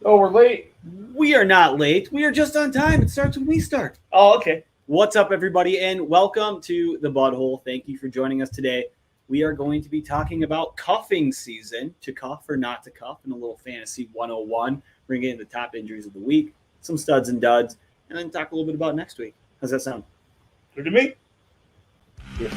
Oh, we're late. We are not late. We are just on time. It starts when we start. Oh, okay. What's up, everybody, and welcome to the Butthole. Thank you for joining us today. We are going to be talking about cuffing season, to cuff or not to cuff, and a little fantasy 101. We're going to get into the top injuries of the week, some studs and duds, and then talk a little bit about next week. How's that sound? Good to me. Yeah.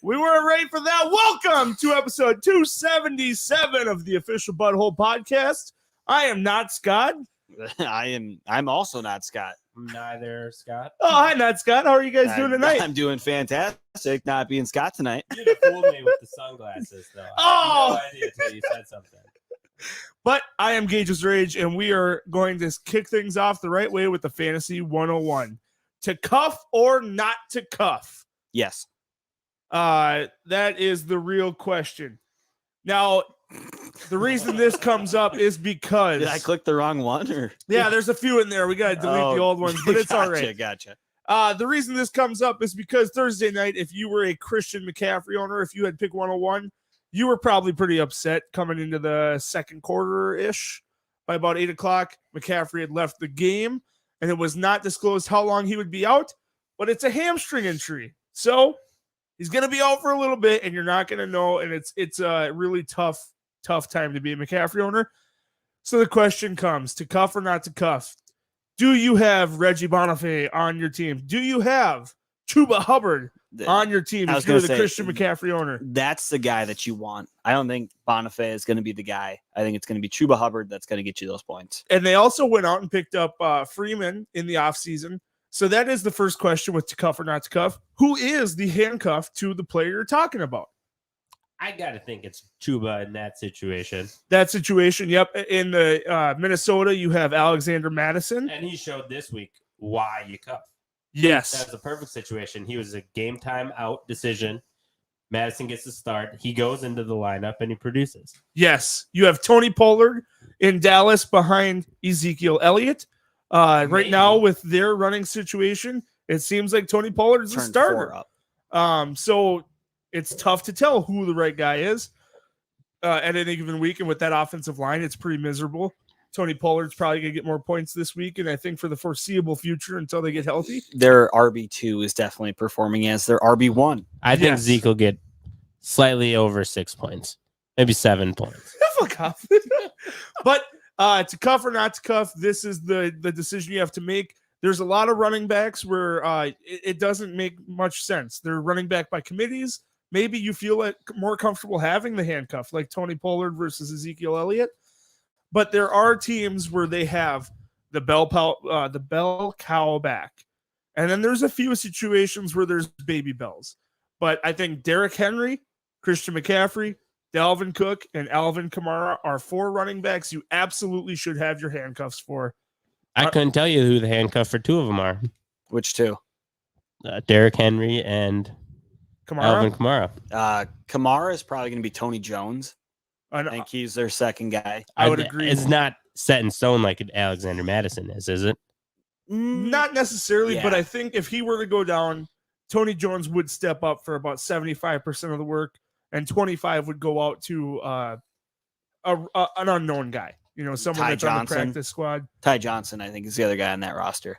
We weren't ready for that. Welcome to episode 277 of the official Butthole podcast. I am not Scott. I'm also not Scott. Neither, Scott. Oh, hi, not Scott. How are you guys doing tonight? I'm doing fantastic, not being Scott tonight. You fooled me with the sunglasses, though. I had no idea until you said something. But I am Gage's Rage, and we are going to kick things off the right way with the Fantasy 101. To cuff or not to cuff? Yes. That is the real question. Now, the reason this comes up is because... Did I click the wrong one? Or Yeah, there's a few in there. We got to delete the old ones, but it's all right. Gotcha. The reason this comes up is because Thursday night, if you were a Christian McCaffrey owner, if you had pick 101, you were probably pretty upset coming into the second quarter-ish. By about 8 o'clock, McCaffrey had left the game, and it was not disclosed how long he would be out, but it's a hamstring injury. So he's going to be out for a little bit, and you're not going to know, and it's a really tough time to be a McCaffrey owner. So the question comes, to cuff or not to cuff? Do you have Reggie Bonifay on your team? Do you have Chuba Hubbard on your team if you're the Christian McCaffrey owner? That's the guy that you want. I don't think Bonifay is going to be the guy. I think it's going to be Chuba Hubbard that's going to get you those points. And they also went out and picked up Freeman in the offseason. So that is the first question with to cuff or not to cuff. Who is the handcuff to the player you're talking about? I got to think it's Chuba in that situation. That situation, yep. In the Minnesota, you have Alexander Madison. And he showed this week why you cuff. Yes. That's the perfect situation. He was a game time out decision. Madison gets the start. He goes into the lineup and he produces. Yes. You have Tony Pollard in Dallas behind Ezekiel Elliott. Right now, with their running situation, it seems like Tony Pollard is a starter. So it's tough to tell who the right guy is at any given week. And with that offensive line, it's pretty miserable. Tony Pollard's probably going to get more points this week, and I think for the foreseeable future until they get healthy. Their RB2 is definitely performing as their RB1. I think Zeke will get slightly over 6 points, maybe 7 points. But to cuff or not to cuff, this is the decision you have to make. There's a lot of running backs where it doesn't make much sense. They're running back by committees. Maybe you feel like more comfortable having the handcuff, like Tony Pollard versus Ezekiel Elliott. But there are teams where they have the bell cow back. And then there's a few situations where there's baby bells. But I think Derrick Henry, Christian McCaffrey, Dalvin Cook, and Alvin Kamara are 4 running backs you absolutely should have your handcuffs for. I couldn't tell you who the handcuff for 2 of them are. Which 2? Derrick Henry and Alvin Kamara. Kamara is probably going to be Tony Jones. I think he's their second guy. I would agree. It's not set in stone like Alexander Madison is it? Not necessarily, but I think if he were to go down, Tony Jones would step up for about 75% of the work, and 25 would go out to an unknown guy. You know, someone that's on the practice squad. Ty Johnson, I think, is the other guy on that roster.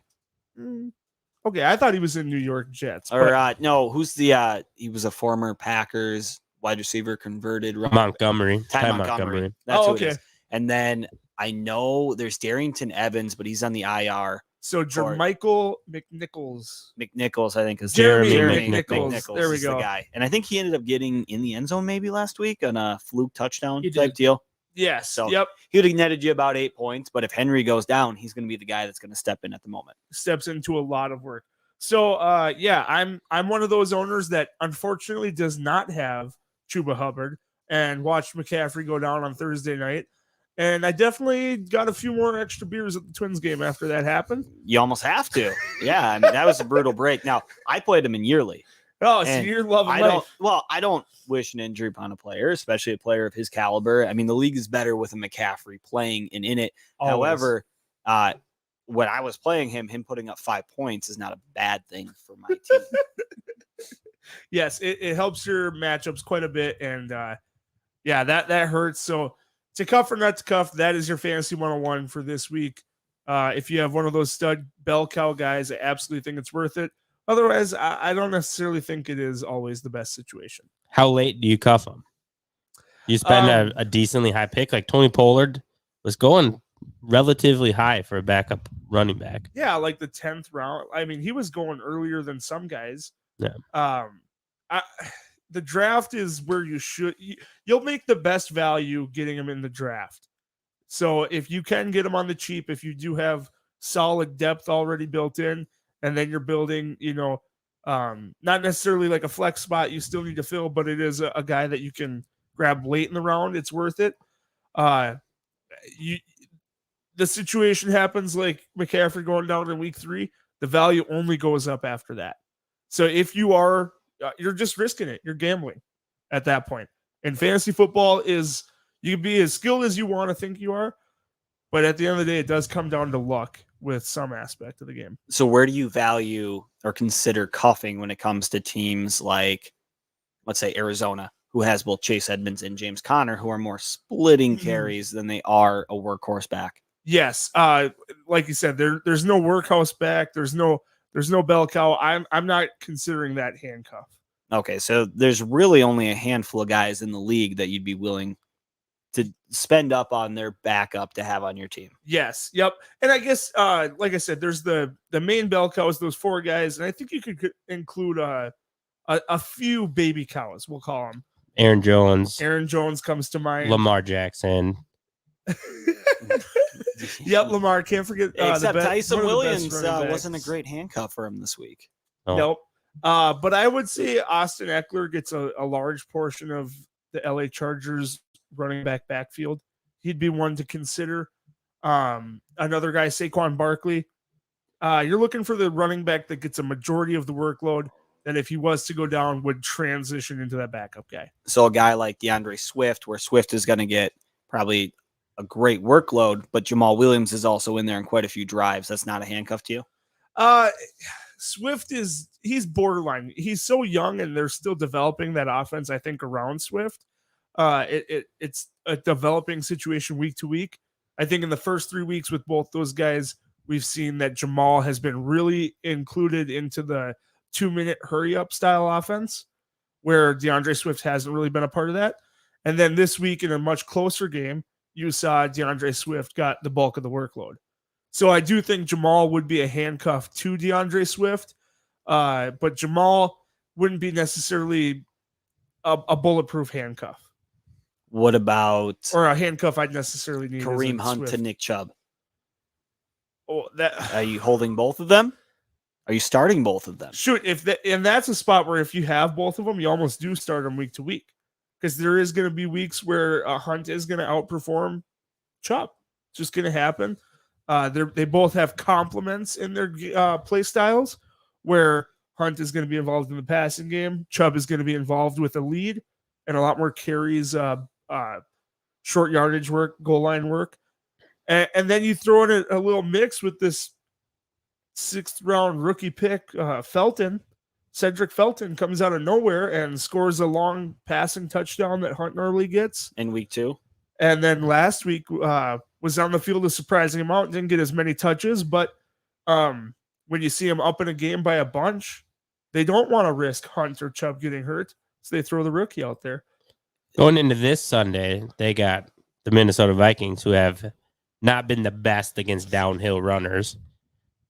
Okay, I thought he was in New York Jets. No, who's the he was a former Packers wide receiver converted. Montgomery. Ty Montgomery. That's who it is. And then I know there's Darrington Evans, but he's on the IR. So Jermichael McNichols. McNichols, I think, is Jeremy McNichols. There we go. The guy. And I think he ended up getting in the end zone maybe last week on a fluke touchdown type deal. Yes. So he would have netted you about 8 points, but if Henry goes down, he's going to be the guy that's going to step in at the moment. Steps into a lot of work. So I'm one of those owners that unfortunately does not have Chuba Hubbard and watched McCaffrey go down on Thursday night. And I definitely got a few more extra beers at the Twins game after that happened. You almost have to. Yeah, I mean, that was a brutal break. Now, I played him in yearly. Oh, so And you're loving I life. I don't wish an injury upon a player, especially a player of his caliber. I mean, the league is better with a McCaffrey playing and in it. Always. However, when I was playing him putting up 5 points is not a bad thing for my team. Yes, it helps your matchups quite a bit. And yeah, that hurts. So to cuff or not to cuff, that is your fantasy 101 for this week. If you have one of those stud bell cow guys, I absolutely think it's worth it. Otherwise, I don't necessarily think it is always the best situation. How late do you cuff them? You spend a decently high pick, like Tony Pollard was going relatively high for a backup running back. Yeah, like the 10th round. I mean, he was going earlier than some guys. Yeah. The draft is where you'll make the best value getting him in the draft. So if you can get him on the cheap, if you do have solid depth already built in, and then you're building, not necessarily like a flex spot you still need to fill, but it is a guy that you can grab late in the round. It's worth it. The situation happens like McCaffrey going down in week 3, the value only goes up after that. So if you are, you're just risking it. You're gambling at that point. And fantasy football is, you can be as skilled as you want to think you are, but at the end of the day, it does come down to luck with some aspect of the game. So where do you value or consider cuffing when it comes to teams like, let's say, Arizona, who has both Chase Edmonds and James Conner, who are more splitting carries than they are a workhorse back? Yes. Like you said, there's no workhorse back. There's no bell cow. I'm not considering that handcuff. Okay, so there's really only a handful of guys in the league that you'd be willing to spend up on their backup to have on your team. Yes. Yep. And I guess, like I said, there's the main bell cows, those 4 guys, and I think you could include a few baby cows. We'll call them. Aaron Jones comes to mind. Lamar Jackson. Yep, Lamar. Can't forget. Except Tyson Williams wasn't a great handcuff for him this week. Oh. Nope. But I would say Austin Eckler gets a large portion of the LA Chargers running back backfield. He'd be one to consider. Another guy, Saquon Barkley. You're looking for the running back that gets a majority of the workload, that if he was to go down would transition into that backup guy. So a guy like DeAndre Swift, where Swift is going to get probably a great workload, but Jamal Williams is also in there in quite a few drives. That's not a handcuff to you? Swift he's borderline. He's so young and they're still developing that offense, I think, around Swift. It's a developing situation week to week. I think in the first 3 weeks with both those guys, we've seen that Jamal has been really included into the 2-minute hurry up style offense, where DeAndre Swift hasn't really been a part of that. And then this week in a much closer game, you saw DeAndre Swift got the bulk of the workload. So I do think Jamal would be a handcuff to DeAndre Swift, but Jamal wouldn't be necessarily a bulletproof handcuff. What about or a handcuff I'd necessarily need? Kareem Hunt to Nick Chubb? Oh, that Are you holding both of them? Are you starting both of them? Shoot, and that's a spot where if you have both of them, you almost do start them week to week, because there is going to be weeks where Hunt is going to outperform Chubb. It's just going to happen. They both have complements in their play styles, where Hunt is going to be involved in the passing game. Chubb is going to be involved with a lead and a lot more carries, short yardage work, goal line work. And then you throw in a little mix with this 6th round rookie pick, Felton. Cedric Felton comes out of nowhere and scores a long passing touchdown that Hunt normally gets in week 2. And then last week was on the field a surprising amount, didn't get as many touches, but when you see him up in a game by a bunch, they don't want to risk Hunt or Chubb getting hurt, so they throw the rookie out there. Going into this Sunday, they got the Minnesota Vikings, who have not been the best against downhill runners.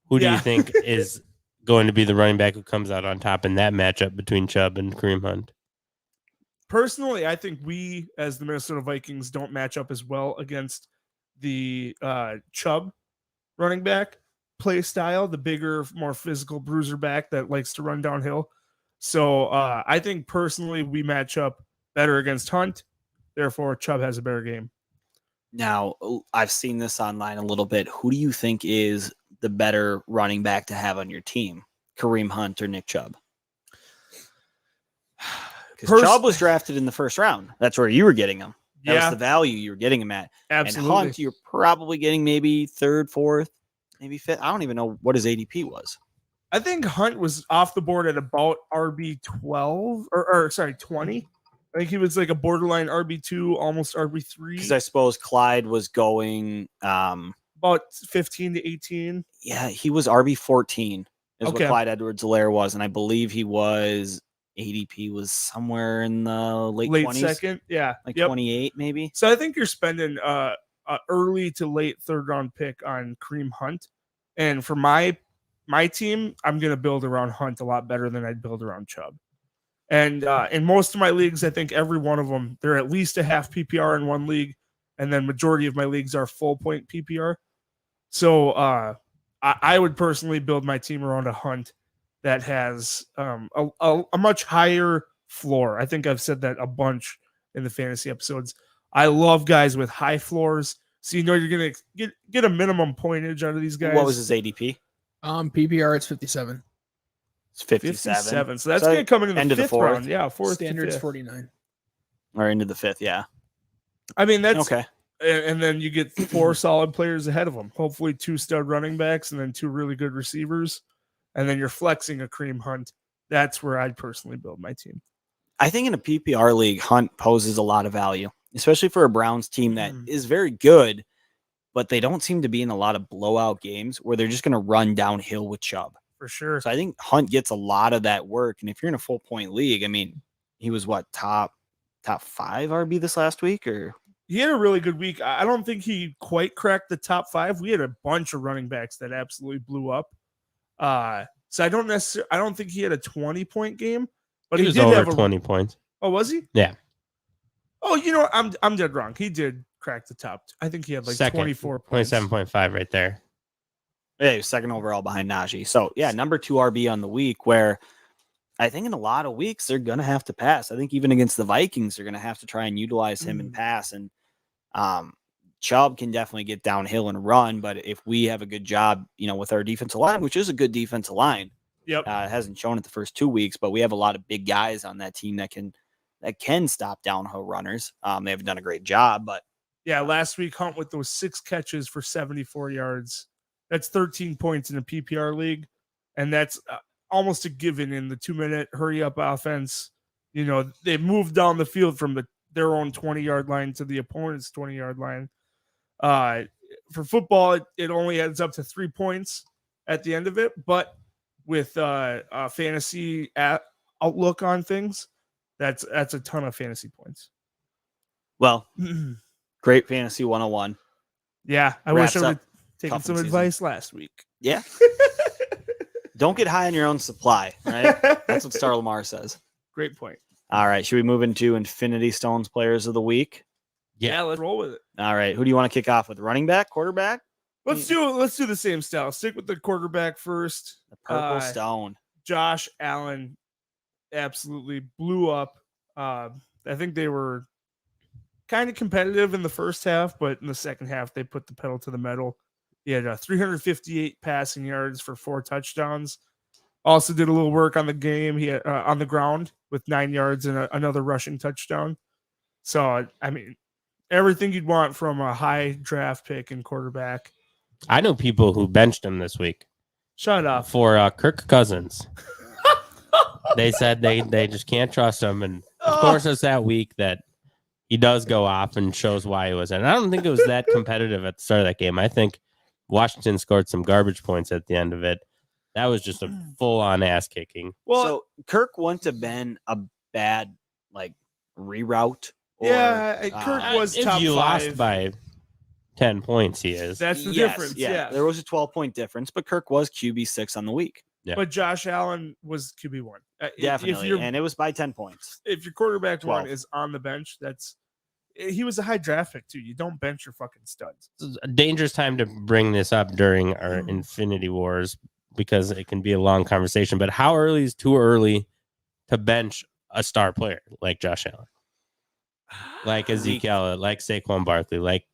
Who do you think is going to be the running back who comes out on top in that matchup between Chubb and Kareem Hunt? Personally, I think we, as the Minnesota Vikings, don't match up as well against the Chubb running back play style, the bigger, more physical bruiser back that likes to run downhill. So I think personally we match up better against Hunt. Therefore, Chubb has a better game. Now, I've seen this online a little bit. Who do you think is the better running back to have on your team? Kareem Hunt or Nick Chubb? Because Chubb was drafted in the first round. That's where you were getting him. That was the value you were getting him at. Absolutely. And Hunt, you're probably getting maybe third, fourth, maybe fifth. I don't even know what his ADP was. I think Hunt was off the board at about RB12 or 20. I think he was like a borderline RB2, almost RB3. Because I suppose Clyde was going about 15 to 18. Yeah, he was RB14 is Okay. what Clyde Edwards-Helaire was. And I believe he was ADP was somewhere in the late 20s. Second. Yeah. Like 28 maybe. So I think you're spending early to late third round pick on Kareem Hunt. And for my team, I'm going to build around Hunt a lot better than I'd build around Chubb. And in most of my leagues, I think every one of them, they're at least a half PPR in one league. And then majority of my leagues are full point PPR. So I would personally build my team around a Hunt that has a much higher floor. I think I've said that a bunch in the fantasy episodes. I love guys with high floors. So you're going to get a minimum pointage out of these guys. What was his ADP? PPR, it's 57. It's 57. So that's going to come in end the of the fifth fourth. round. Yeah, fourth. Standard's 49. Or into the fifth, yeah. I mean, that's okay. And then you get 4 solid players ahead of them. Hopefully 2 stud running backs and then 2 really good receivers. And then you're flexing a Kareem Hunt. That's where I'd personally build my team. I think in a PPR league, Hunt poses a lot of value, especially for a Browns team that is very good, but they don't seem to be in a lot of blowout games where they're just going to run downhill with Chubb. For sure. So I think Hunt gets a lot of that work. And if you're in a full point league, I mean, he was what, top 5 RB this last week? Or he had a really good week. I don't think he quite cracked the top 5. We had a bunch of running backs that absolutely blew up. So I don't think he had a 20-point game, but he was did over have 20 points. Oh, was he? Yeah. Oh, you know what? I'm dead wrong. He did crack the top. I think he had like 24 points. 27.5 right there. Yeah, he was second overall behind Najee. So yeah, number 2 RB on the week, where I think in a lot of weeks they're gonna have to pass. I think even against the Vikings, they're gonna have to try and utilize him and pass. And Chubb can definitely get downhill and run, but if we have a good job, with our defensive line, which is a good defensive line, it hasn't shown it the first 2 weeks, but we have a lot of big guys on that team that can stop downhill runners. They haven't done a great job, but yeah, last week Hunt with those 6 catches for 74 yards. That's 13 points in a PPR league, and that's almost a given in the 2-minute hurry up offense. They moved down the field from their own 20-yard line to the opponent's 20-yard line. For football, it only adds up to 3 points at the end of it, but with a fantasy outlook on things, that's a ton of fantasy points. Well, great fantasy 101. Yeah, I wish I would taken some season. advice last week. Yeah. Don't get high on your own supply, right? That's what Star Lamar says. Great point. All right. Should we move into Infinity Stones players of the week? Yeah, let's roll with it. All right. Who do you want to kick off with? Running back, quarterback? Let's do the same style. Stick with the quarterback first. The purple stone. Josh Allen absolutely blew up. I think they were kind of competitive in the first half, but in the second half, they put the pedal to the metal. He had 358 passing yards for 4 touchdowns. Also did a little work on the game. He had on the ground with 9 yards and another rushing touchdown. So, I mean, everything you'd want from a high draft pick and quarterback. I know people who benched him this week. Shut up. For Kirk Cousins. They said they just can't trust him. And, of course, it's that week that he does go off and shows why he was in. I don't think it was that competitive at the start of that game. I think Washington scored some garbage points at the end of it. That was just a full-on ass kicking. Well, so Kirk wouldn't have been a bad reroute. Kirk was if top you 5. lost by 10 points, he is. That's the difference. Yeah, there was a 12-point difference, but Kirk was QB6 on the week. Yeah. But Josh Allen was QB1. Definitely, and it was by 10 points. If your quarterback 12. 1 is on the bench, he was a high draft pick too. You don't bench your fucking studs. It's a dangerous time to bring this up during our Infinity Wars because it can be a long conversation. But how early is too early to bench a star player like Josh Allen, like Ezekiel, like Saquon Barkley, like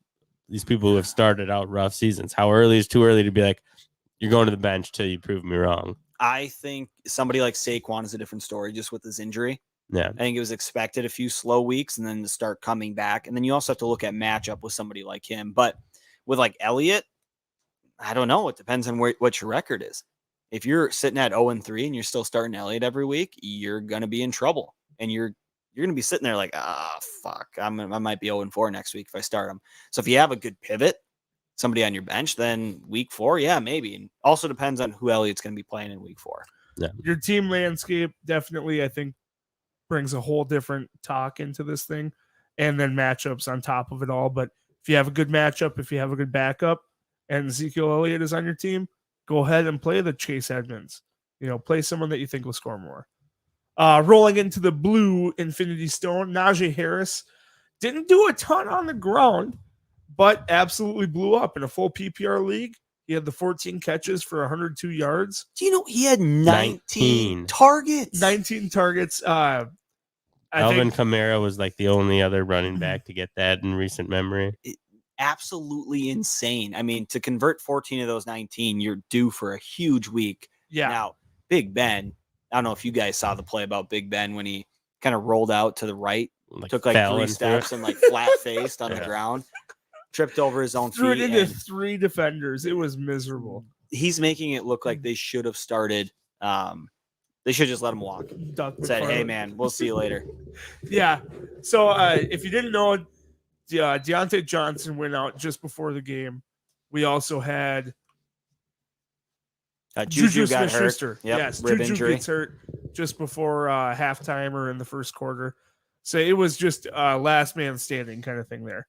these people who have started out rough seasons. How early is too early to be like, you're going to the bench till you prove me wrong? I think somebody like Saquon is a different story just with his injury. Yeah. I think it was expected a few slow weeks and then to start coming back. And then you also have to look at matchup with somebody like him. But with like Elliott, I don't know. It depends on what your record is. If you're sitting at 0-3 and you're still starting Elliott every week, you're going to be in trouble. And you're going to be sitting there like, fuck, I might be 0-4 next week if I start him. So if you have a good pivot, somebody on your bench, then week 4, yeah, maybe. And also depends on who Elliott's going to be playing in week 4. Yeah. Your team landscape definitely, I think, brings a whole different talk into this thing, and then matchups on top of it all. But if you have a good matchup, if you have a good backup, and Ezekiel Elliott is on your team, go ahead and play the Chase Edmonds. Play someone that you think will score more. Rolling into the blue Infinity Stone, Najee Harris didn't do a ton on the ground, but absolutely blew up in a full PPR league. He had the 14 catches for 102 yards. Do you know he had 19 targets? 19 targets. Alvin Kamara was like the only other running back to get that in recent memory. Absolutely insane. I mean, to convert 14 of those 19, you're due for a huge week. Yeah. Now, Big Ben, I don't know if you guys saw the play about Big Ben when he kind of rolled out to the right, took like 3 steps and like flat-faced on the ground, tripped over his own threw it feet. into 3 defenders. It was miserable. He's making it look like they should have started. They should just let him walk. Said, hey, man, we'll see you later. Yeah. So if you didn't know, Deontay Johnson went out just before the game. We also had Juju got hurt. Smith-Schuster. Yep, yes, rib Juju injury. gets hurt just before halftime or in the first quarter. So it was just last man standing kind of thing there.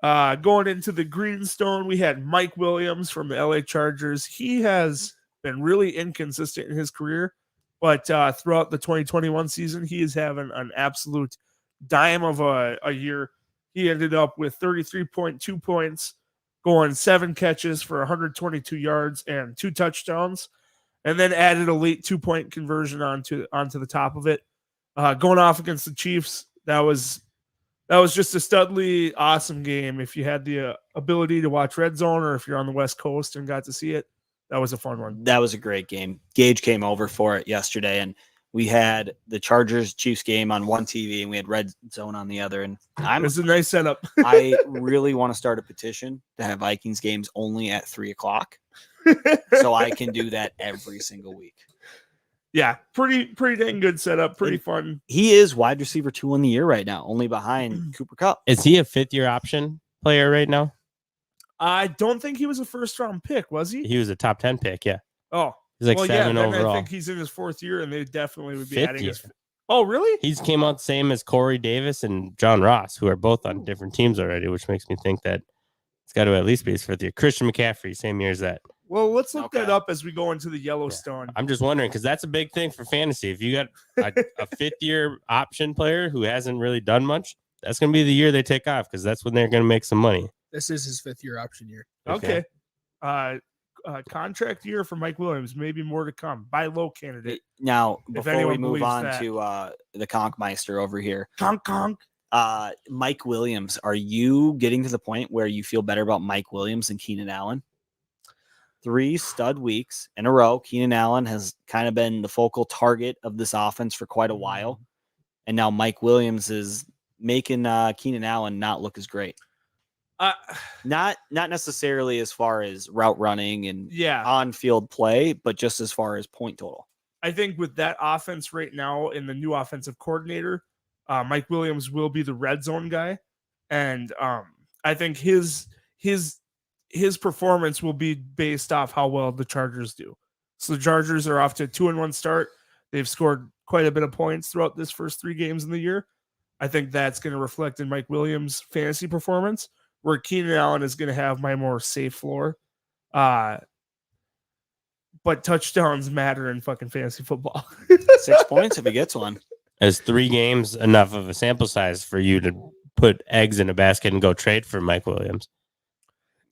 Going into the Greenstone, we had Mike Williams from the LA Chargers. He has been really inconsistent in his career, but throughout the 2021 season, he is having an absolute dime of a year. He ended up with 33.2 points, going 7 catches for 122 yards and 2 touchdowns, and then added a late 2-point conversion onto the top of it. Going off against the Chiefs, that was just a studly awesome game. If you had the ability to watch Red Zone, or if you're on the West Coast and got to see it, that was a fun one. That was a great game. Gage came over for it yesterday, and we had the Chargers-Chiefs game on one TV, and we had Red Zone on the other. And It was a nice setup. I really want to start a petition to have Vikings games only at 3:00, so I can do that every single week. Yeah, pretty dang good setup. Pretty fun. He is wide receiver 2 in the year right now, only behind Cooper Kupp. Is he a 5th-year option player right now? I don't think he was a first-round pick, was he? He was a top 10 pick, yeah. Oh, He's like 7 then overall. I think he's in his 4th year, and they definitely would be 5th adding year. his. Oh, really? He's came out the same as Corey Davis and John Ross, who are both on different teams already, which makes me think that it's got to at least be his 5th year. Christian McCaffrey, same year as that. Well, let's look Okay. that up as we go into the Yellowstone. I'm just wondering, because that's a big thing for fantasy. If you got a 5th-year option player who hasn't really done much, that's going to be the year they take off, because that's when they're going to make some money. This is his 5th-year option year. Okay. Contract year for Mike Williams, maybe more to come. Buy low candidate. Now, If before we anyone move believes on that. to the Conkmeister over here, Conk. Mike Williams, are you getting to the point where you feel better about Mike Williams and Keenan Allen? 3 stud weeks in a row. Keenan Allen has kind of been the focal target of this offense for quite a while. And now Mike Williams is making Keenan Allen not look as great. Not necessarily as far as route running and on-field play, but just as far as point total. I think with that offense right now and the new offensive coordinator, Mike Williams will be the red zone guy. And I think his performance will be based off how well the Chargers do. So the Chargers are off to a 2-1 start. They've scored quite a bit of points throughout this first 3 games in the year. I think that's going to reflect in Mike Williams' fantasy performance, where Keenan Allen is going to have my more safe floor. But touchdowns matter in fucking fantasy football. 6 points if he gets one. Is 3 games enough of a sample size for you to put eggs in a basket and go trade for Mike Williams?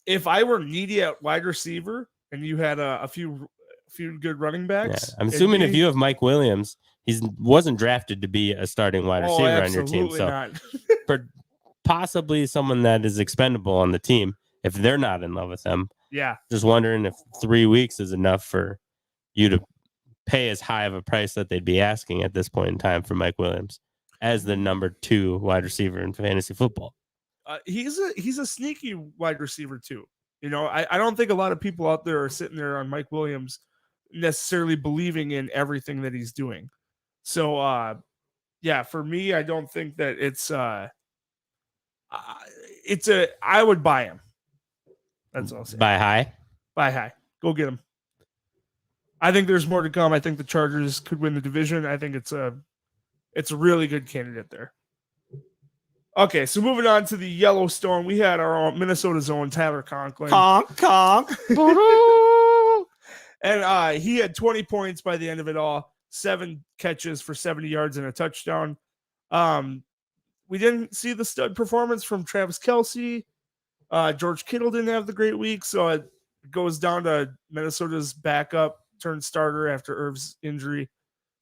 If I were needy at wide receiver and you had a few good running backs, I'm assuming if you have Mike Williams, he wasn't drafted to be a starting wide receiver on your team. So not. possibly someone that is expendable on the team if they're not in love with them. Yeah. Just wondering if 3 weeks is enough for you to pay as high of a price that they'd be asking at this point in time for Mike Williams as the number 2 wide receiver in fantasy football. He's a sneaky wide receiver too. You know, I don't think a lot of people out there are sitting there on Mike Williams necessarily believing in everything that he's doing. So, yeah, for me, I don't think that I would buy him. That's all I'll say. Buy high. Buy high. Go get him. I think there's more to come. I think the Chargers could win the division. I think it's a really good candidate there. Okay, so moving on to the Yellowstone, we had our own Minnesota's own Tyler Conklin. Conk. And he had 20 points by the end of it all, 7 catches for 70 yards and a touchdown. We didn't see the stud performance from Travis Kelce. George Kittle didn't have the great week, so it goes down to Minnesota's backup turned starter after Irv's injury,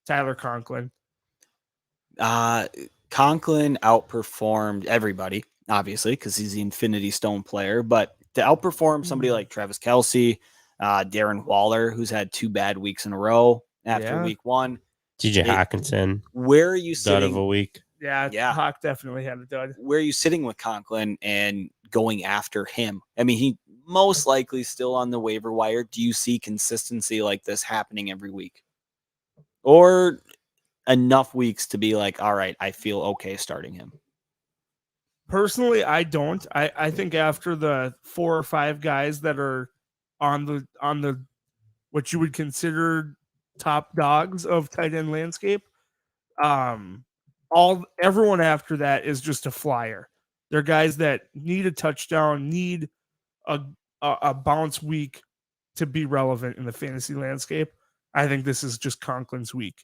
Tyler Conklin. Conklin outperformed everybody, obviously, because he's the Infinity Stone player. But to outperform somebody like Travis Kelce, Darren Waller, who's had 2 bad weeks in a row after week 1. TJ Hawkinson. Where are you Dud of sitting? a week. Yeah, Hawk definitely had a dud. Where are you sitting with Conklin and going after him? I mean, he most likely still on the waiver wire. Do you see consistency like this happening every week? Or enough weeks to be like, all right, I feel okay starting him? Personally, I don't. I think after the 4 or 5 guys that are on the what you would consider top dogs of tight end landscape, everyone after that is just a flyer. They're guys that need a touchdown, need a bounce week to be relevant in the fantasy landscape. I think this is just Conklin's week.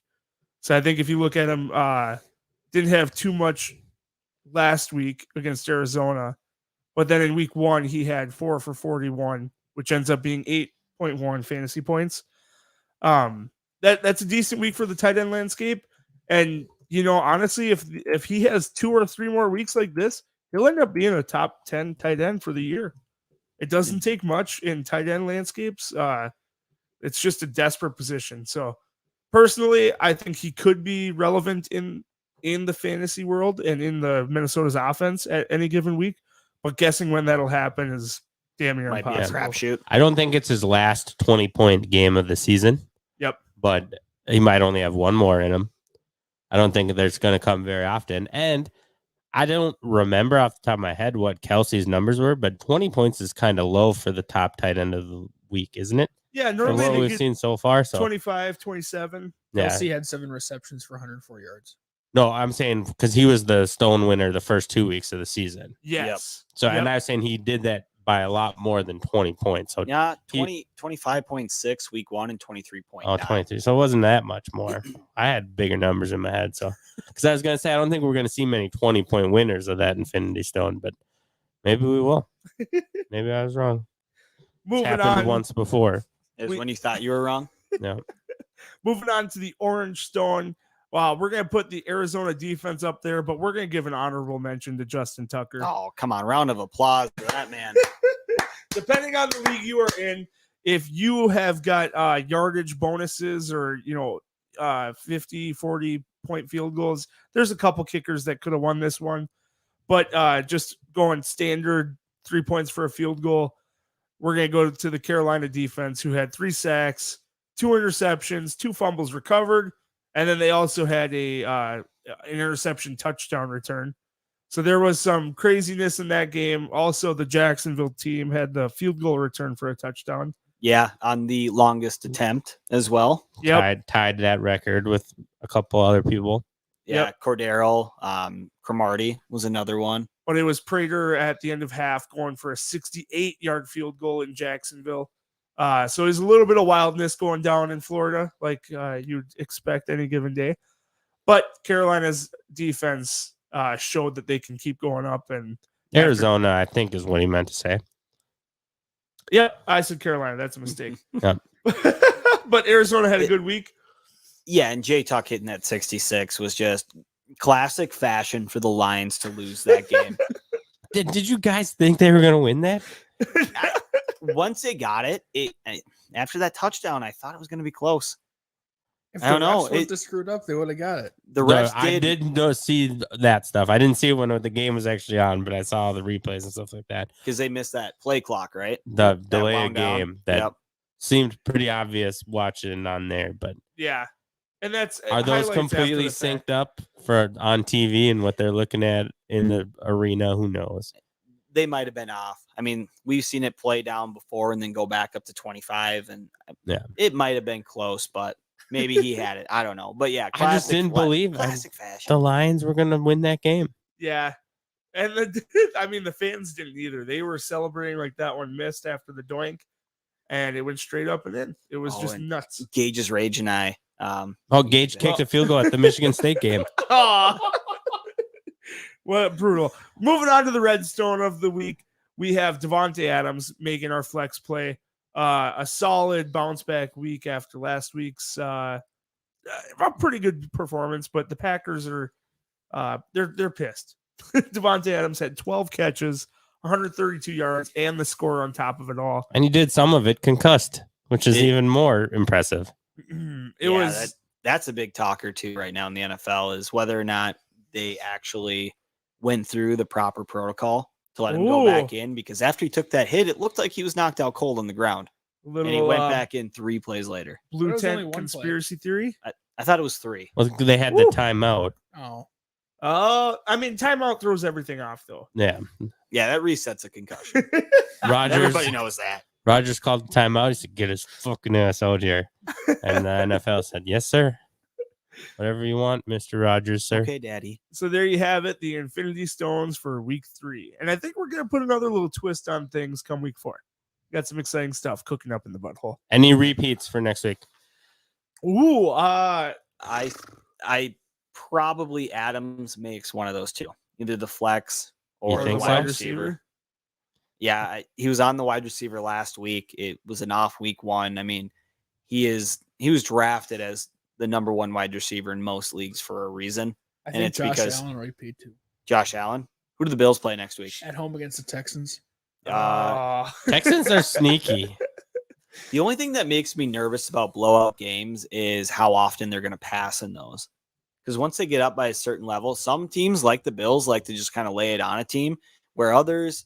So I think if you look at him, didn't have too much last week against Arizona, but then in week 1 he had 4 for 41, which ends up being 8.1 fantasy points. That's a decent week for the tight end landscape. And you know, honestly, if he has 2 or 3 more weeks like this, he'll end up being a top 10 tight end for the year. It doesn't take much in tight end landscapes. It's just a desperate position. So personally, I think he could be relevant in the fantasy world and in the Minnesota's offense at any given week. But guessing when that'll happen is damn near Might be a impossible. crapshoot. I don't think it's his last 20-point game of the season. Yep. But he might only have 1 more in him. I don't think that's going to come very often. And I don't remember off the top of my head what Kelsey's numbers were, but 20 points is kind of low for the top tight end of the week, isn't it? Yeah, From normally what they we've get seen so far. So 25, 27. yeah. Kelsey had 7 receptions for 104 yards. No, I'm saying because he was the Stone winner the first 2 weeks of the season. Yes. So Yep. and I was saying he did that by a lot more than 20 points. So Yeah, 25.6 week 1 and 23.9. 23. So it wasn't that much more. I had bigger numbers in my head. So because I was going to say, I don't think we're going to see many 20-point winners of that Infinity Stone, but maybe we will. Maybe I was wrong. It's Moving happened on. once before. Is when you thought you were wrong. No. Moving on to the Orange Stone. Wow, we're going to put the Arizona defense up there, but we're going to give an honorable mention to Justin Tucker. Oh, come on. Round of applause for that man. Depending on the league you are in, if you have got yardage bonuses or, 50, 40-point field goals, there's a couple kickers that could have won this one. But just going standard 3 points for a field goal, we're going to go to the Carolina defense, who had 3 sacks, 2 interceptions, 2 fumbles recovered, and then they also had an interception touchdown return. So there was some craziness in that game. Also, the Jacksonville team had the field goal return for a touchdown. Yeah, on the longest attempt as well. Yep. Tied that record with a couple other people. Yeah, Yep. Cordero, Cromartie was another one. But it was Prater at the end of half going for a 68-yard field goal in Jacksonville. So there's a little bit of wildness going down in Florida, like you'd expect any given day. But Carolina's defense showed that they can keep going up. And Arizona, I think, is what he meant to say. Yep, I said Carolina. That's a mistake. Yep. But Arizona had a good week. Yeah, and J Tuck hitting that 66 was just classic fashion for the Lions to lose that game. Did you guys think they were going to win that? Once they got it, after that touchdown, I thought it was going to be close. If I don't the know, refs wouldn't have screwed up, they would have got it. The No, refs I didn't see that stuff. I didn't see it when the game was actually on, but I saw the replays and stuff like that. because they missed that play clock, right? The That delay of wound down. game that seemed pretty obvious watching on there, but Yeah. And that's are those highlights completely after the fact. synced up for on TV and what they're looking at in the arena? Who knows? They might have been off. I mean, we've seen it play down before and then go back up to 25, and it might have been close, but maybe he had it. I don't know. But yeah, I just didn't believe classic fashion. the Lions were going to win that game. Yeah. And I mean, the fans didn't either. They were celebrating like that one missed after the doink, and it went straight up and in. It was just and nuts. Gage's rage and I. Gage kicked a field goal at the Michigan State game. What brutal. Moving on to the Redstone of the week, we have Devontae Adams making our flex play. A solid bounce back week after last week's a pretty good performance, but the Packers are they're pissed. Devontae Adams had 12 catches, 132 yards, and the score on top of it all. And he did some of it concussed, which is even more impressive. That's a big talker too right now in the NFL is whether or not they actually went through the proper protocol to let him go back in, because after he took that hit, it looked like he was knocked out cold on the ground. And he went back in 3 plays later. Blue tent conspiracy theory? I thought it was 3. Well, they had the timeout. I mean, timeout throws everything off, though. Yeah. Yeah, that resets a concussion. Everybody knows that. Rogers called the timeout. He said, "Get his fucking ass out here." And the NFL said, "Yes, sir. Whatever you want, Mr. Rogers, sir." Okay, Daddy. So there you have it, the Infinity Stones for week 3. And I think we're going to put another little twist on things come week 4. Got some exciting stuff cooking up in the butthole. Any repeats for next week? Ooh, I probably Adams makes one of those two, either the flex or the wide receiver. Yeah, he was on the wide receiver last week. It was an off week 1. I mean, he was drafted as the number 1 wide receiver in most leagues for a reason. I think it's Josh because Allen repeat too. Josh Allen. Who do the Bills play next week? At home against the Texans. Texans are sneaky. The only thing that makes me nervous about blowout games is how often they're going to pass in those. Because once they get up by a certain level, some teams like the Bills like to just kind of lay it on a team, where others,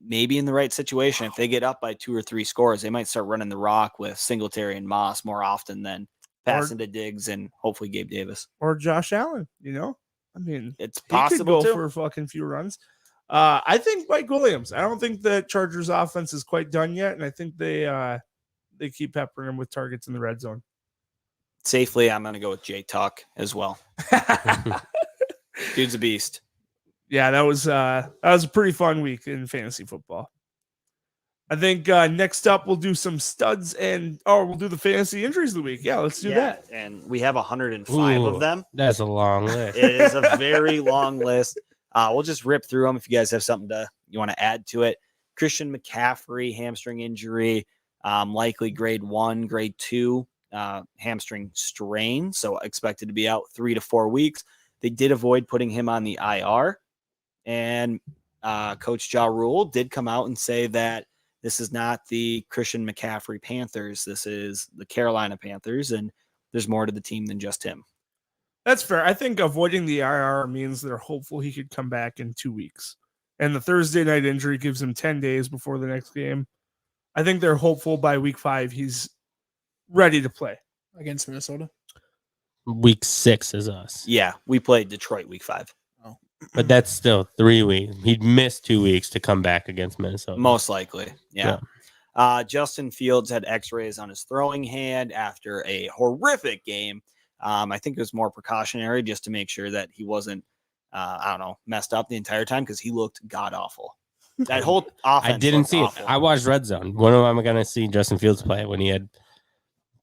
maybe in the right situation, if they get up by 2 or 3 scores, they might start running the rock with Singletary and Moss more often than passing to Diggs and hopefully Gabe Davis. Or Josh Allen, I mean, it's he possible could go for a fucking few runs. I think Mike Williams. I don't think the Chargers offense is quite done yet, and I think they keep peppering him with targets in the red zone. Safely, I'm going to go with Jay Tuck as well. Dude's a beast. Yeah, that was a pretty fun week in fantasy football. I think next up we'll do some studs we'll do the fantasy injuries of the week. Yeah, let's do that. And we have 105 of them. That's a long list. It is a very long list. We'll just rip through them if you guys have something you want to add to it. Christian McCaffrey, hamstring injury, likely grade 1, grade 2, hamstring strain. So expected to be out 3 to 4 weeks. They did avoid putting him on the IR. And Coach Ja Rule did come out and say that this is not the Christian McCaffrey Panthers. This is the Carolina Panthers, and there's more to the team than just him. That's fair. I think avoiding the IR means they're hopeful he could come back in 2 weeks. And the Thursday night injury gives him 10 days before the next game. I think they're hopeful by week 5 he's ready to play. Against Minnesota? Week 6 is us. Yeah, we played Detroit week 5. But that's still 3 weeks. He'd miss 2 weeks to come back against Minnesota. Most likely, yeah. Justin Fields had x-rays on his throwing hand after a horrific game. I think it was more precautionary just to make sure that he wasn't, messed up the entire time, because he looked god-awful. That whole offense I didn't see awful. it. I watched Red Zone. When am I going to see Justin Fields play when he had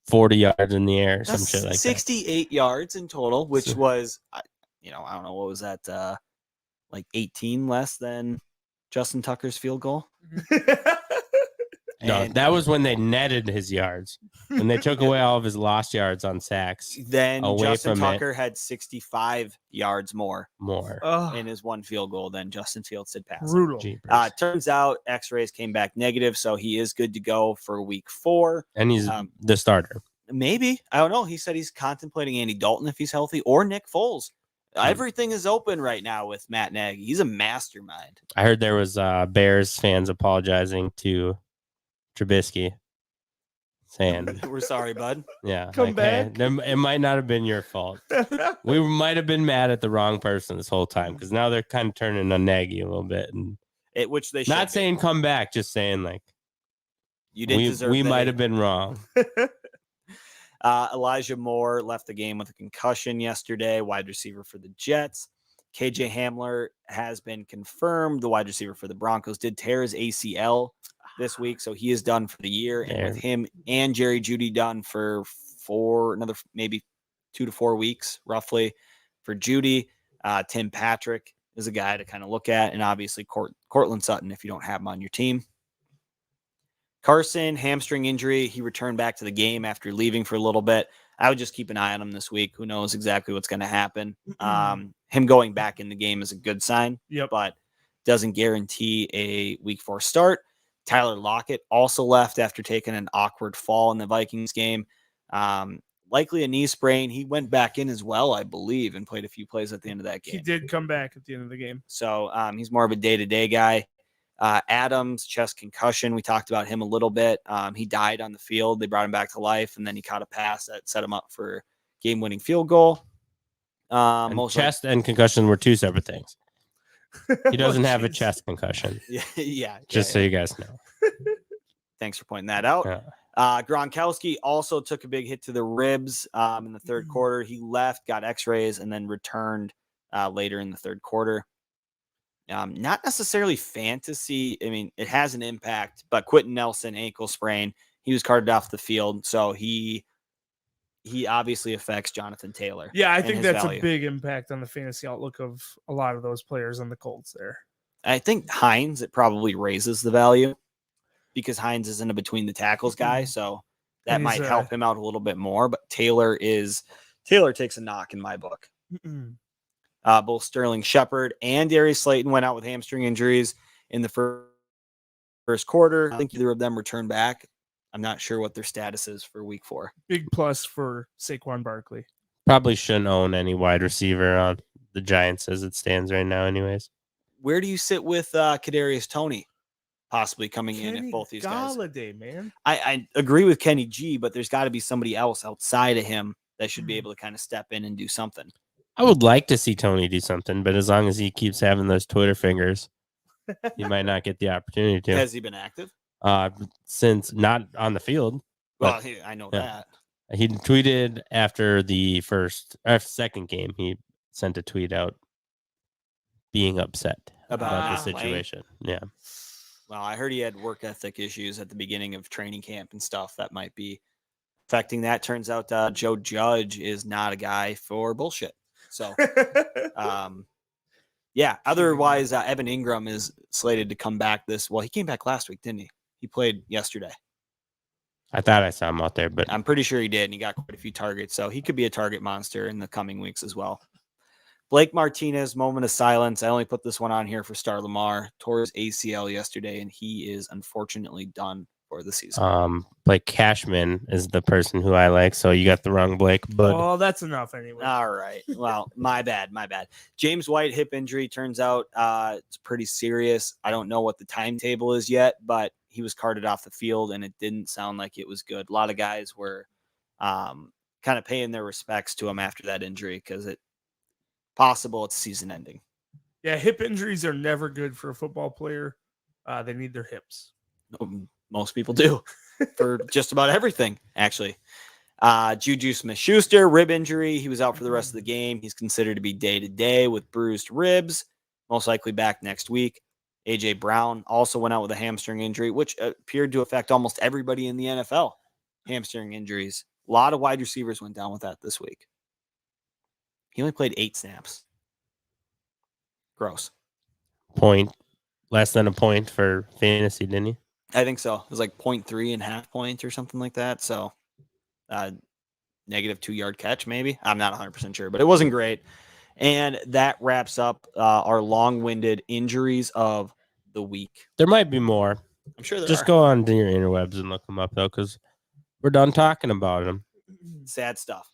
40 yards in the air or some shit like 68 yards in total, which was, I don't know, what was that, like 18 less than Justin Tucker's field goal? No, that was when they netted his yards. When they took away all of his lost yards on sacks, Then away Justin from it. Tucker had 65 yards more more. in his one field goal than Justin Fields did passing. Brutal. Jeepers. Turns out X-rays came back negative, so he is good to go for week 4. And he's the starter. Maybe. I don't know. He said he's contemplating Andy Dalton if he's healthy or Nick Foles. Everything is open right now with Matt Nagy. He's a mastermind. I heard there was Bears fans apologizing to Trubisky, saying, We're sorry, bud. yeah, Come back. Hey, it might not have been your fault. We might have been mad at the wrong person this whole time, because now they're kind of turning on Nagy a little bit. And Which they should not be. saying come back, just saying like, You didn't deserve we that. might have been wrong. Elijah Moore left the game with a concussion yesterday, wide receiver for the Jets. KJ Hamler has been confirmed. The wide receiver for the Broncos did tear his ACL this week, so he is done for the year. And with him and Jerry Jeudy done for another maybe 2 to 4 weeks, roughly. For Jeudy, Tim Patrick is a guy to kind of look at, and obviously Cortland Sutton if you don't have him on your team. Carson, hamstring injury. He returned back to the game after leaving for a little bit. I would just keep an eye on him this week. Who knows exactly what's going to happen. Him going back in the game is a good sign, but doesn't guarantee a week 4 start. Tyler Lockett also left after taking an awkward fall in the Vikings game. Likely a knee sprain. He went back in as well, I believe, and played a few plays at the end of that game. He did come back at the end of the game. So he's more of a day-to-day guy. Adams, chest concussion. We talked about him a little bit. He died on the field. They brought him back to life, and then he caught a pass that set him up for game-winning field goal. Chest and concussion were 2 separate things. He doesn't have a chest concussion. Yeah. So you guys know. Thanks for pointing that out. Yeah. Gronkowski also took a big hit to the ribs in the third quarter. He left, got x-rays, and then returned later in the third quarter. Not necessarily fantasy. I mean, it has an impact, but Quentin Nelson, ankle sprain, he was carted off the field. So he obviously affects Jonathan Taylor. Yeah, I think that's value. a big impact on the fantasy outlook of a lot of those players on the Colts there. I think Hines, it probably raises the value because Hines isn't a between the tackles guy. So that might help him out a little bit more. But Taylor takes a knock in my book. Both Sterling Shepard and Darius Slayton went out with hamstring injuries in the first quarter. I think either of them returned back. I'm not sure what their status is for week 4. Big plus for Saquon Barkley. Probably shouldn't own any wide receiver on the Giants as it stands right now anyways. Where do you sit with Kadarius Toney possibly coming in if both these guys? Galladay, man. I agree with Kenny G, but there's got to be somebody else outside of him that should be able to kind of step in and do something. I would like to see Tony do something, but as long as he keeps having those Twitter fingers, he might not get the opportunity to. Has he been active? Since not on the field. Well, I know that. He tweeted after the second game. He sent a tweet out being upset about the situation. Yeah. Well, I heard he had work ethic issues at the beginning of training camp and stuff that might be affecting that. Turns out Joe Judge is not a guy for bullshit. So, yeah. Otherwise, Evan Ingram is slated to come back he came back last week, didn't he? He played yesterday. I thought I saw him out there, but I'm pretty sure he did, and he got quite a few targets. So he could be a target monster in the coming weeks as well. Blake Martinez, moment of silence. I only put this one on here for Star Lamar. Tore his ACL yesterday, and he is unfortunately done for the season. Blake Cashman is the person who I like, so you got the wrong Blake. But that's enough anyway. All right. Well, my bad. James White hip injury turns out it's pretty serious. I don't know what the timetable is yet, but he was carted off the field, and it didn't sound like it was good. A lot of guys were kind of paying their respects to him after that injury because it's possible it's season ending. Yeah, hip injuries are never good for a football player. They need their hips. Most people do for just about everything, actually. Juju Smith-Schuster, rib injury. He was out for the rest of the game. He's considered to be day-to-day with bruised ribs, most likely back next week. A.J. Brown also went out with a hamstring injury, which appeared to affect almost everybody in the NFL. Hamstring injuries. A lot of wide receivers went down with that this week. He only played 8 snaps. Gross. Less than a point for fantasy, didn't he? I think so. It was like 0.3 and half points or something like that. So negative 2-yard catch, maybe. I'm not 100% sure, but it wasn't great. And that wraps up our long-winded injuries of the week. There might be more. I'm sure there Just are. go on to your interwebs and look them up, though, because we're done talking about them. Sad stuff.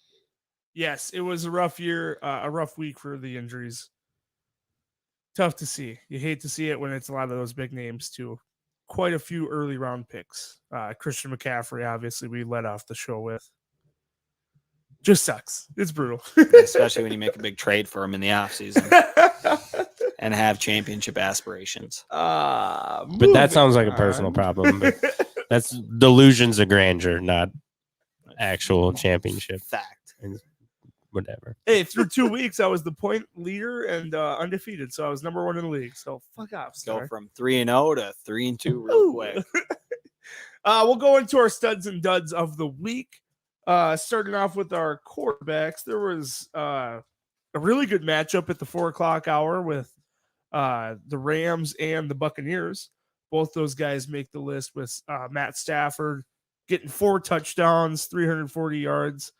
Yes, it was a rough year, a rough week for the injuries. Tough to see. You hate to see it when it's a lot of those big names, too. Quite a few early round picks. Christian McCaffrey, obviously, we let off the show with. Just sucks. It's brutal. Especially when you make a big trade for him in the offseason and have championship aspirations. But that sounds like a personal problem. But that's delusions of grandeur, not actual championship. Fact. Whatever. Hey, through 2 weeks, I was the point leader and undefeated, so I was number 1 in the league. So fuck off, Go Star. from 3-0 to 3-2 real quick. We'll go into our studs and duds of the week. Starting off with our quarterbacks, there was a really good matchup at the 4:00 hour with the Rams and the Buccaneers. Both those guys make the list with Matt Stafford getting 4 touchdowns, 340 yards.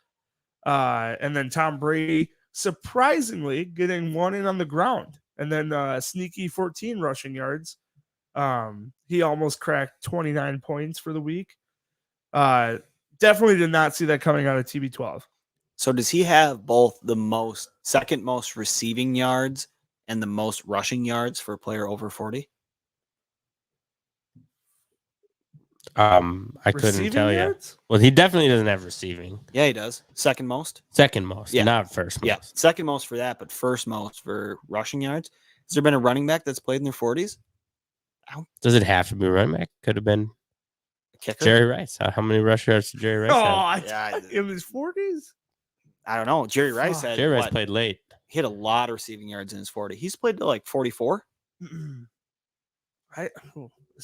And then Tom Brady surprisingly getting 1 in on the ground, and then sneaky 14 rushing yards. He almost cracked 29 points for the week. Definitely did not see that coming out of TB12. So does he have both the second most receiving yards and the most rushing yards for a player over 40? I couldn't Receiving tell you. yards? Well, he definitely doesn't have receiving. Yeah, he does. Second most? Second most, Yeah. not first most. Yeah, second most for that, but first most for rushing yards. Has there been a running back that's played in their 40s? Does it have to be running back? Could have been A kicker? Jerry Rice. How many rush yards did Jerry Rice have? Yeah, In his 40s? I don't know. Jerry Rice Fuck. had Jerry Rice what? played late. He had a lot of receiving yards in his 40. He's played to like 44. No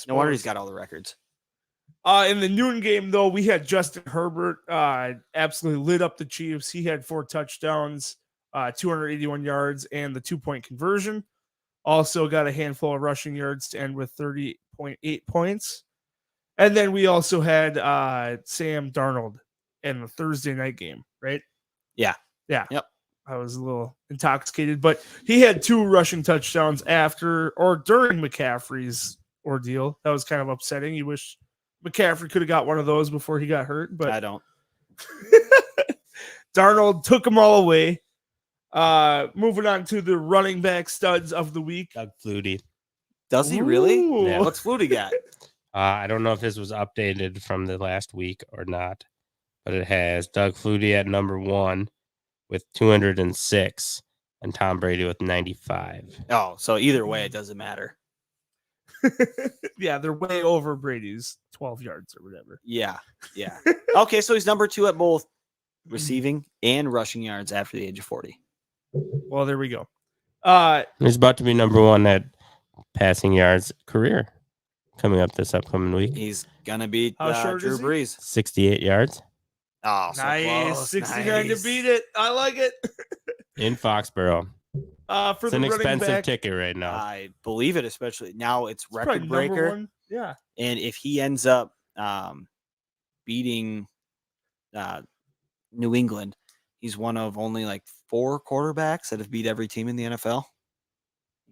wonder he's got all the records. In the noon game, though, we had Justin Herbert absolutely lit up the Chiefs. He had 4 touchdowns, 281 yards, and the 2-point conversion. Also got a handful of rushing yards to end with 30.8 points. And then we also had Sam Darnold in the Thursday night game, right? Yeah. Yeah. Yep. I was a little intoxicated, but he had 2 rushing touchdowns after or during McCaffrey's ordeal. That was kind of upsetting. You wish McCaffrey could have got one of those before he got hurt, but I don't. Darnold took them all away. Moving on to the running back studs of the week. Doug Flutie. Does he really? Ooh. Yeah. What's Flutie got? I don't know if this was updated from the last week or not, but it has Doug Flutie at number 1 with 206 and Tom Brady with 95. Oh, so either way, it doesn't matter. Yeah, they're way over Brady's 12 yards or whatever. Yeah. Okay, so he's number 2 at both receiving and rushing yards after the age of 40. Well, there we go. He's about to be number 1 at passing yards career coming up this upcoming week. He's gonna beat How short Drew is he? Brees. 68 yards Oh, so Nice. close. 69 Nice. to beat it. I like it. in Foxborough. For It's the an running expensive back, ticket right now. I believe it, especially now it's it's probably record number breaker. 1. Yeah. And if he ends up beating New England, he's one of only like 4 quarterbacks that have beat every team in the NFL.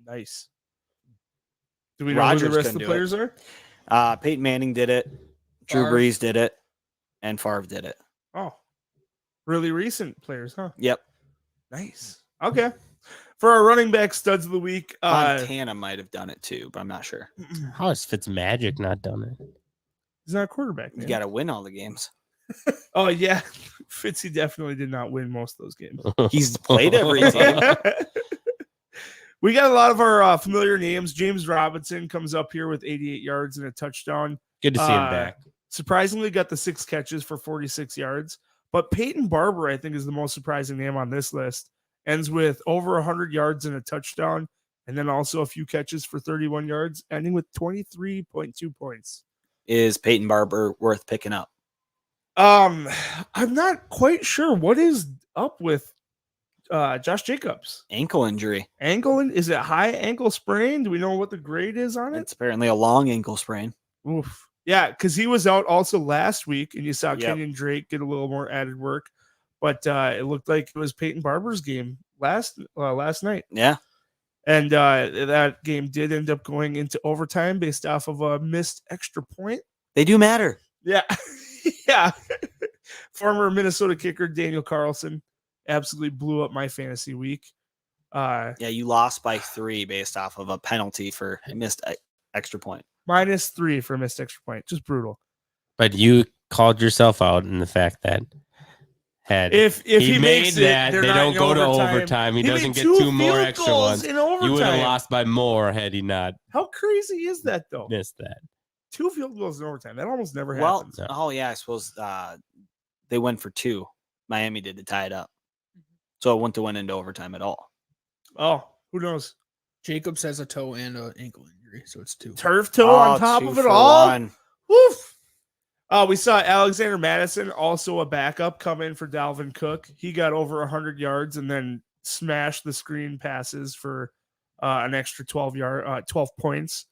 Nice. Do we know Rodgers who the rest of couldn't the do it. players are? Peyton Manning did it. Drew Favre. Brees did it. And Favre did it. Oh, really recent players, huh? Yep. Nice. Okay. For our running back studs of the week, Montana might have done it too, but I'm not sure. How has Fitzmagic not done it? he's not a quarterback. You Man. got to win all the games. Oh yeah, Fitzy definitely did not win most of those games. He's played every team. We got a lot of our familiar names. James Robinson comes up here with 88 yards and a touchdown. Good to see him back. Surprisingly, got the 6 catches for 46 yards. But Peyton Barber, I think, is the most surprising name on this list. Ends with over 100 yards and a touchdown, and then also a few catches for 31 yards, ending with 23.2 points. Is Peyton Barber worth picking up? I'm not quite sure what is up with Josh Jacobs. Ankle injury. Is it high ankle sprain? Do we know what the grade is on it? It's apparently a long ankle sprain. Oof. Yeah, because he was out also last week, and you saw Yep. Kenyon Drake get a little more added work. But it looked like it was Peyton Barber's game last night. Yeah. And that game did end up going into overtime based off of a missed extra point. They do matter. Yeah. Yeah. Former Minnesota kicker Daniel Carlson absolutely blew up my fantasy week. Yeah, you lost by 3 based off of a penalty for a missed extra point. -3 for a missed extra point. Just brutal. But you called yourself out in the fact that had If he made makes that, it, they're they not don't in go to overtime. He made doesn't get 2 2 more field extra goals ones. in You would have overtime. lost by more had he not How crazy is that, though? missed that. 2 field goals in overtime. That almost never Well, happens. oh yeah, I suppose they went for 2. Miami did to tie it up. So it wouldn't have went into overtime at all. Oh, who knows? Jacobs has a toe and an ankle injury, so it's 2. Turf toe on top 2 of it for all. 1. Woof. We saw Alexander Madison, also a backup, come in for Dalvin Cook. He got over 100 yards and then smashed the screen passes for an extra 12 points,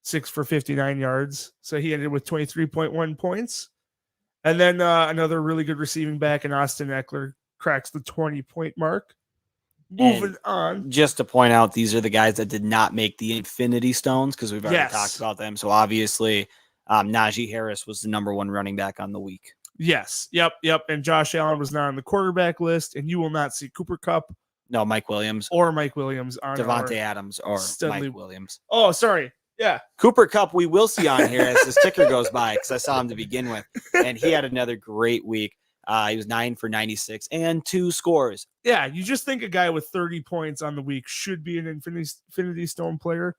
6 for 59 yards. So he ended with 23.1 points. And then another really good receiving back in Austin Eckler cracks the 20-point mark. Moving on. Just to point out, these are the guys that did not make the Infinity Stones because we've already Yes. talked about them. So obviously, Najee Harris was the number 1 running back on the week. Yes. Yep. And Josh Allen was not on the quarterback list, and you will not see Cooper Kupp No, Mike Williams, or Mike Williams on Devontae Adams, or Studley- Mike Williams. Oh, sorry. Yeah. Cooper Kupp, we will see on here as this ticker goes by because I saw him to begin with, and he had another great week. He was 9 for 96 and 2 scores. Yeah. You just think a guy with 30 points on the week should be an Infinity Stone player,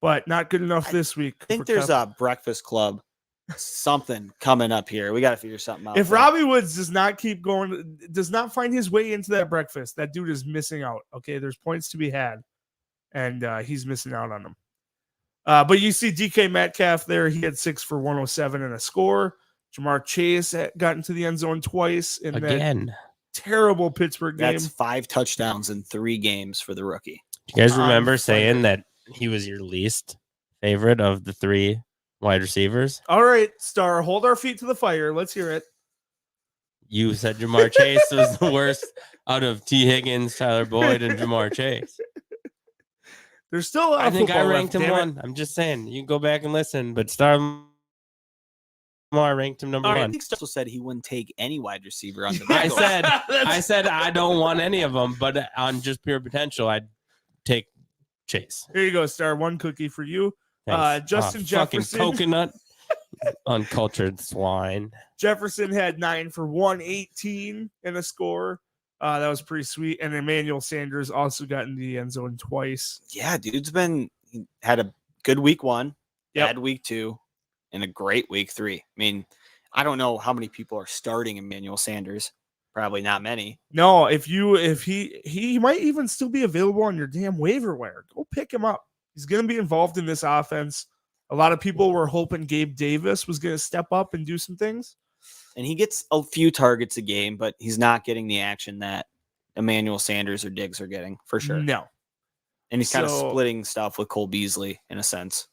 but not good enough this week. I think there's a Breakfast Club something coming up here. We got to figure something out. If there. Robbie Woods does not keep going, does not find his way into that breakfast, that dude is missing out. Okay. There's points to be had, and he's missing out on them. But you see DK Metcalf there. He had 6 for 107 and a score. Jamar Chase got into the end zone twice in Again. that terrible Pittsburgh game. That's 5 touchdowns in 3 games for the rookie. Do you guys On remember fire. saying that he was your least favorite of the 3 wide receivers? All right, Star, hold our feet to the fire. Let's hear it. You said Jamar Chase was the worst out of T. Higgins, Tyler Boyd, and Jamar Chase. There's still a lot I of think I football ranked left, him damn it. 1. I'm just saying. You can go back and listen, but Star Mar ranked him number I 1. think Stussel said he wouldn't take any wide receiver on the I Bengals. said I don't want any of them, but on just pure potential, I'd take Chase. Here you go, Star. 1 cookie for you. Thanks. Justin fucking Jefferson. coconut, uncultured swine. Jefferson had 9 for 118 and a score. That was pretty sweet. And Emmanuel Sanders also got in the end zone twice. Yeah, dude's had a good week 1, Yep. bad week 2, and a great week 3. I mean, I don't know how many people are starting Emmanuel Sanders. Probably not many. No, if he might even still be available on your damn waiver wire. Go pick him up. He's going to be involved in this offense. A lot of people were hoping Gabe Davis was going to step up and do some things. And he gets a few targets a game, but he's not getting the action that Emmanuel Sanders or Diggs are getting, for sure. No. And he's kind of So- splitting stuff with Cole Beasley in a sense.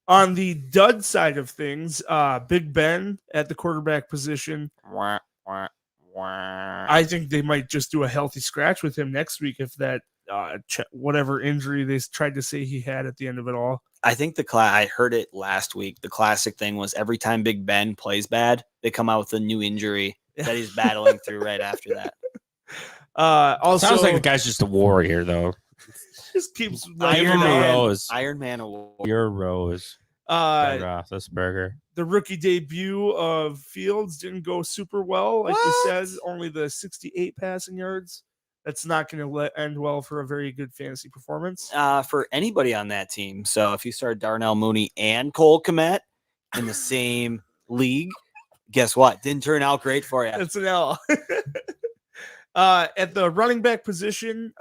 On the dud side of things, Big Ben at the quarterback position, Wah, wah, wah. I think they might just do a healthy scratch with him next week if that whatever injury they tried to say he had at the end of it all. I think I heard it last week. The classic thing was every time Big Ben plays bad, they come out with a new injury that he's battling through right after that. Also, Sounds like the guy's just a warrior, though. just keeps Give laying him it a on. rose. Iron Man Award. Your rose. Ben Uh, Roethlisberger. the rookie debut of Fields didn't go super well. Like we said, only the 68 passing yards. That's not going to end well for a very good fantasy performance. For anybody on that team. So if you start Darnell Mooney and Cole Kmet in the same league, guess what? Didn't turn out great for you. That's an L. At the running back position,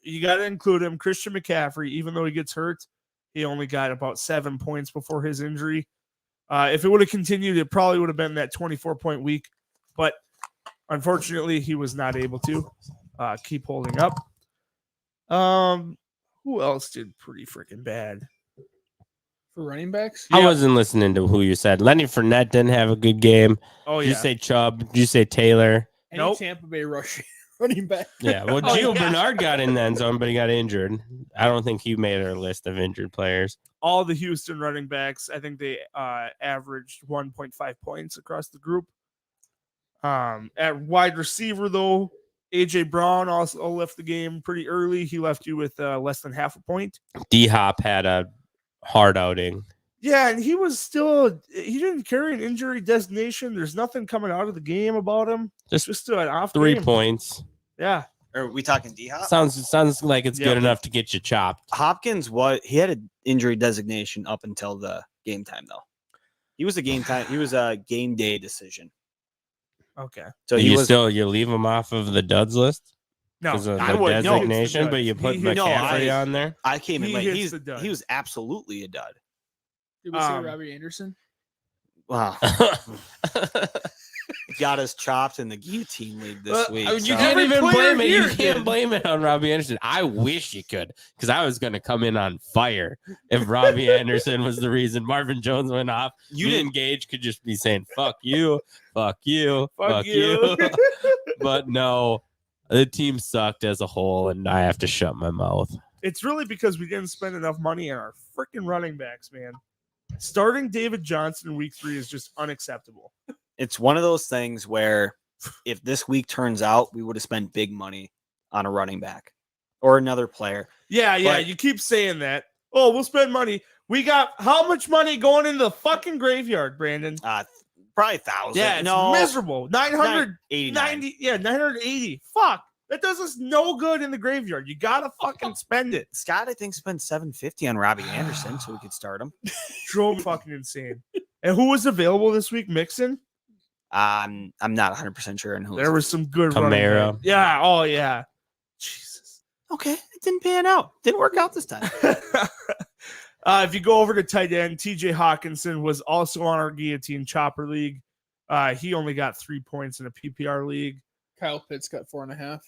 you got to include him, Christian McCaffrey. Even though he gets hurt, he only got about 7 points before his injury. If it would have continued, it probably would have been that 24-point week. But unfortunately, he was not able to keep holding up. Who else did pretty freaking bad? For running backs? I Yeah. wasn't listening to who you said. Lenny Fournette didn't have a good game. Oh Did yeah. you say Chubb? Did you say Taylor? Any Nope. Tampa Bay rushing running back? Yeah. Well, Oh, Gio yeah. Bernard got in the end zone, but he got injured. I don't think he made our list of injured players. All the Houston running backs, I think they averaged 1.5 points across the group. At wide receiver, though, AJ Brown also left the game pretty early. He left you with less than half a point. D Hop had a hard outing. Yeah, and he didn't carry an injury designation. There's nothing coming out of the game about him. Just an off 3 game. points. Yeah. Are we talking D-Hop? Sounds like it's Yeah, good but- enough to get you chopped. Hopkins, he had an injury designation up until the game time, though. He was a game day decision. Okay. So You leave him off of the duds list No, because of I the wouldn't. No, it's the designation, but duds. you put He- McCaffrey on there. I came in He late. hits the dud. He was absolutely a dud. Did we say Um, Robbie Anderson? Wow. Got us chopped in the guillotine league this week. You so- can't Every even player blame it. here You can't did. blame it on Robbie Anderson. I wish you could, because I was going to come in on fire if Robbie Anderson was the reason Marvin Jones went off. You Me didn't- and Gage could just be saying "fuck you, fuck you, Fuck you. but no, the team sucked as a whole, and I have to shut my mouth. It's really because we didn't spend enough money on our freaking running backs, man. Starting David Johnson in week 3 is just unacceptable. It's one of those things where if this week turns out, we would have spent big money on a running back or another player. Yeah, But- you keep saying that. Oh, we'll spend money. We got how much money going into the fucking graveyard, Brandon? Probably 1,000. Yeah, it's no, miserable. 89. 990, yeah, 980. Fuck. That does us no good in the graveyard. You gotta fucking spend it. Scott, I think, spent $750 on Robbie Anderson so we could start him. Drove fucking insane. And who was available this week? Mixon? I'm not 100% sure on who. There was some good running Kamara. back. Yeah, oh yeah. Jesus. Okay, it didn't pan out. Didn't work out this time. If you go over to tight end, TJ Hawkinson was also on our guillotine chopper league. He only got 3 points in a PPR league. Kyle Pitts got 4.5.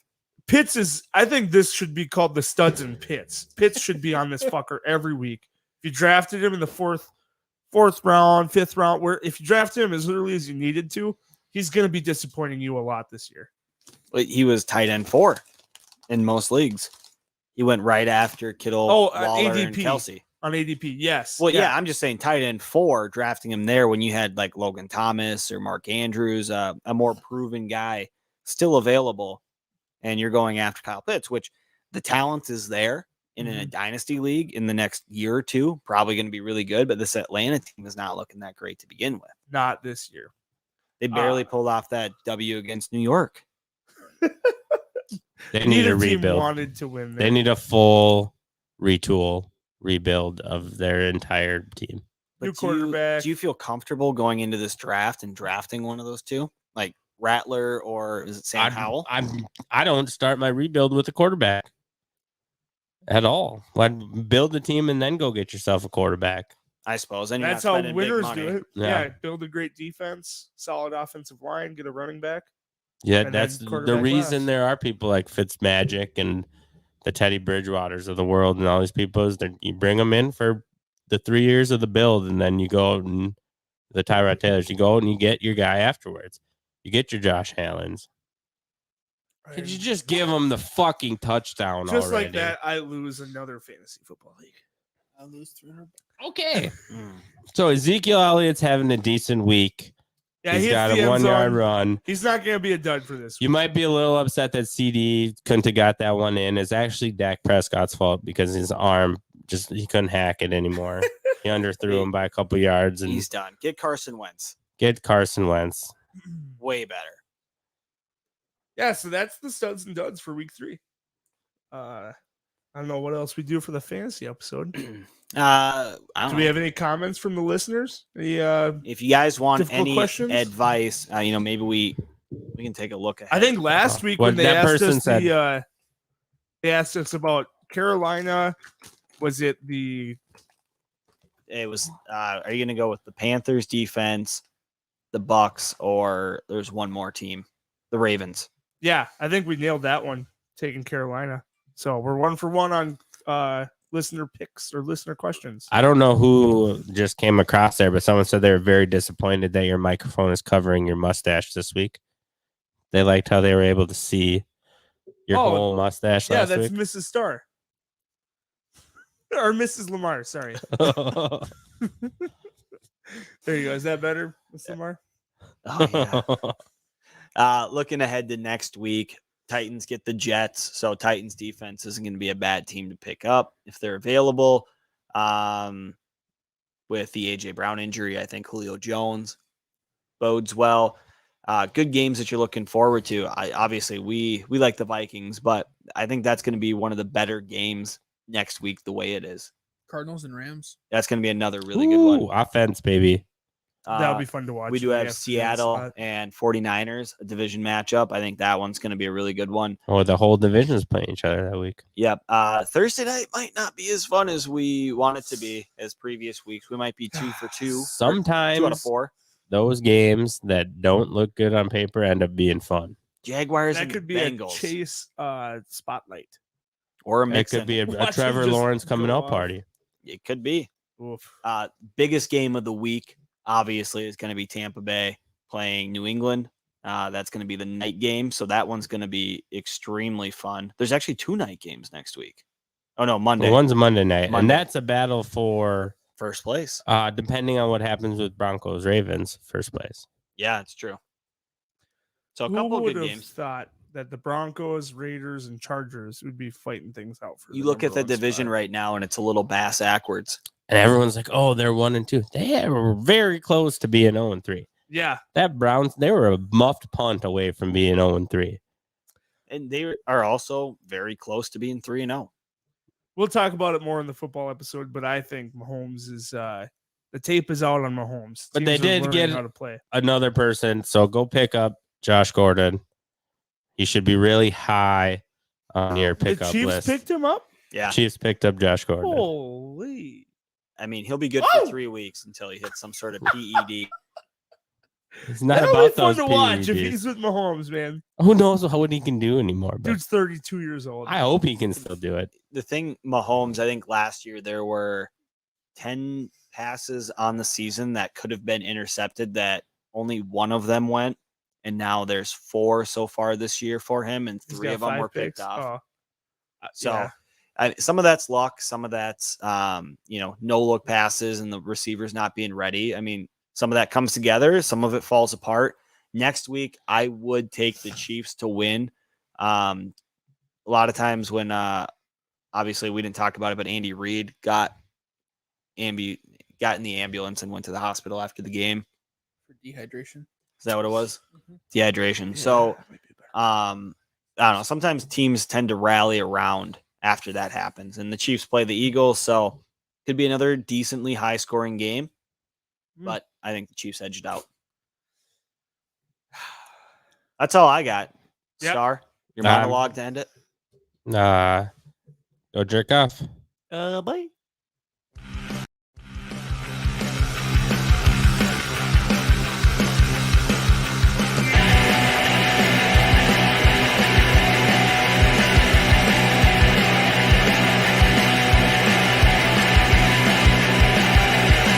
Pitts I think this should be called the studs and Pitts. Pitts should be on this fucker every week. If you drafted him in the fourth round, 5th round, if you drafted him as early as you needed to, he's going to be disappointing you a lot this year. But he was tight end 4 in most leagues. He went right after Kittle, Waller, and ADP. Kelsey. On ADP, yes. Well, yeah, I'm just saying tight end 4, drafting him there when you had like Logan Thomas or Mark Andrews, a more proven guy still available, and you're going after Kyle Pitts, which the talent is there in a dynasty league in the next year or two, probably going to be really good, but this Atlanta team is not looking that great to begin with. Not this year. They barely pulled off that W against New York. They need Neither a team rebuild. wanted to win. They need a full rebuild of their entire team. New But quarterback. Do you feel comfortable going into this draft and drafting one of those two, like Rattler or is it Sam Howell? I don't start my rebuild with a quarterback at all. I'd build the team and then go get yourself a quarterback. I suppose. And you're That's not how spending big winners money. do it. Yeah. Yeah, build a great defense, solid offensive line, get a running back. Yeah, And that's then the quarterback reason last. there are people like Fitzmagic and the Teddy Bridgewaters of the world and all these people is that you bring them in for the 3 years of the build and then you go out and the Tyrod Taylors, you go out and you get your guy afterwards. You get your Josh Allens. Could you just give him the fucking touchdown Just already? like that, I lose another fantasy football league. I lose 300. Okay. Mm. So Ezekiel Elliott's having a decent week. Yeah, He's he hits got the a end 1 yard zone. run. He's not going to be a dud for this. You might be a little upset that CD couldn't have got that one in. It's actually Dak Prescott's fault because his arm he couldn't hack it anymore. He underthrew him by a couple yards and He's done. Get Carson Wentz. get Carson Wentz. Way better. Yeah, so that's the studs and duds for week 3. I don't know what else we do for the fantasy episode. I don't Do we know. have any comments from the listeners? Any, If you guys want difficult any questions? advice, maybe we can take a look at. I think last week What when they that asked person us said. they asked us about Carolina, was it the it was. Are you going to go with the Panthers defense, the Bucks, or there's one more team, the Ravens? Yeah, I think we nailed that one, taking Carolina. So we're 1 for 1 on listener picks or listener questions. I don't know who just came across there, but someone said they were very disappointed that your microphone is covering your mustache this week. They liked how they were able to see your whole mustache Yeah, last that's week. Mrs. Starr. Or Mrs. Lamar, sorry. There you go. Is that better, Mrs. Lamar? Oh yeah. Looking ahead to next week, Titans get the Jets, so Titans defense isn't going to be a bad team to pick up if they're available. With the AJ Brown injury, I think Julio Jones bodes well. Good games that you're looking forward to. Obviously we like the Vikings, but I think that's going to be one of the better games next week the way it is. Cardinals and Rams. That's going to be another really good one. Offense, baby. That'll be fun to watch. We do in the have afternoon Seattle slot. and 49ers, a division matchup. I think that one's going to be a really good one. Or the whole division is playing each other that week. Yep. Thursday night might not be as fun as we want it to be as previous weeks. We might be 2 for 2. Sometimes 2 out of 4. those games that don't look good on paper end up being fun. Jaguars That and could be Bengals. a Chase spotlight. Or a It mix. could be a Watch Trevor him just Lawrence coming go out off. party. It could be. Oof. Biggest game of the week, obviously, is going to be Tampa Bay playing New England. That's going to be the night game. So that one's going to be extremely fun. There's actually 2 night games next week. Oh, no, Monday. Well, one's a Monday night, Monday. and that's a battle for First place. depending on what happens with Broncos Ravens, first place. Yeah, it's true. So a Who couple of would good have games. thought that the Broncos, Raiders, and Chargers would be fighting things out for You the look at the number one division spot? right now, and it's a little bass backwards. And everyone's like, "Oh, they're 1-2. They were very close to being 0-3." Yeah. That Browns, they were a muffed punt away from being 0-3. And they are also very close to being 3-0. We'll talk about it more in the football episode, but I think Mahomes is the tape is out on Mahomes. But they Teams are did learning get how to play. Another person, so go pick up Josh Gordon. He should be really high on your The pickup Chiefs list. picked him up. Yeah. Chiefs picked up Josh Gordon. Holy! I mean, he'll be good Whoa! for 3 weeks until he hits some sort of PED. It's not That'll be about fun those to watch if PEDs. he's with Mahomes, man. Who knows what he can do anymore? But Dude's 32 years old. I hope he can still do it. The thing, Mahomes, I think last year there were 10 passes on the season that could have been intercepted that only one of them went. And now there's 4 so far this year for him, and He's 3 got of them 5 were picked picks. off. Oh. So Yeah. some of that's luck, some of that's no look passes and the receivers not being ready. I mean, some of that comes together, some of it falls apart. Next week, I would take the Chiefs to win. A lot of times when obviously we didn't talk about it, but Andy Reid got in the ambulance and went to the hospital after the game. For dehydration. Is that what it was? Mhm. Dehydration. Yeah, So that might be better. I don't know. Sometimes teams tend to rally around after that happens, and the Chiefs play the Eagles, so could be another decently high-scoring game. But I think the Chiefs edged out. That's all I got. Yep. Star, your monologue to end it. Go jerk off. Bye.